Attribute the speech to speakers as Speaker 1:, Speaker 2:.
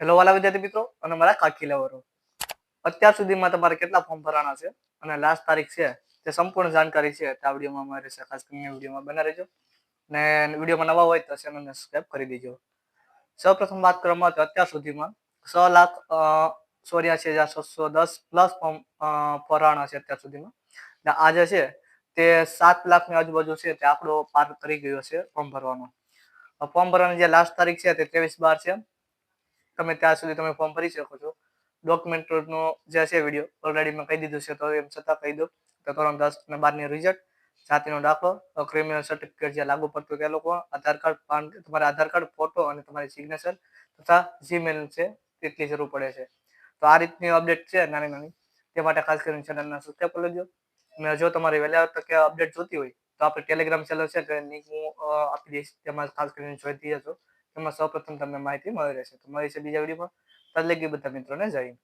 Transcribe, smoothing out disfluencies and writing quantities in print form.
Speaker 1: Hello વાલા વિદ્યાર્થી મિત્રો અને મારા ખાખી લેવરો અત્યાર સુધીમાં તમારે કેટલા ફોર્મ ભરાણા છે અને લાસ્ટ તારીખ છે તે સંપૂર્ણ જાણકારી છે આ વિડીયોમાં અમારે છે. ખાસ કરીને વિડીયોમાં બના રહેજો ને વિડીયોમાં નવા હોય તો ચેનલને સબસ્ક્રાઇબ કરી દેજો. સૌપ્રથમ વાત કરવામાં આવે તો અત્યાર સુધીમાં 6,84,610 પ્લસ ફોર્મ ભરાણા છે અત્યાર સુધીમાં. આજે છે તે 7 લાખની આજુબાજુ છે તે આંકડો પાર કરી ગયો છે ફોર્મ ભરવાનો. ફોર્મ ભરવાની જે લાસ્ટ તારીખ છે તે 23/12 છે. તમે ત્યાં સુધી તમે ફોર્મ ભરી શકો છો. ડોક્યુમેન્ટનો જે છે વિડીયો ઓલરેડી મેં કહી દીધું છે, તો એમ છતાં કહી દઉં તો ધોરણ 10 અને 12ની રિઝલ્ટ, જાતિનો દાખલો, ક્રિમિનલ સર્ટિફિકેટ જે લાગુ પડતું તે લોકો, આધાર કાર્ડ, તમારા આધાર કાર્ડ, ફોટો અને તમારી સિગ્નેચર તથા જીમેલ છે તેટલી જરૂર પડે છે. તો આ રીતની અપડેટ છે નાની નાની, તે માટે ખાસ કરીને ચેનલને સબસ્ક્રાઇબ કરી લેજો. અને જો તમારી વહેલા તકે અપડેટ જોતી હોય તો આપણે ટેલિગ્રામ ચેનલ છે કે લિંક હું આપી દઈશ, તેમાં ખાસ કરીને જોઈ થઈ જજો. એમાં સૌપ્રથમ તમને માહિતી મળી રહેશે. તો મળી છે બીજા વિડીયોમાં. તદ લગી બધા મિત્રોને જય હિન્દ.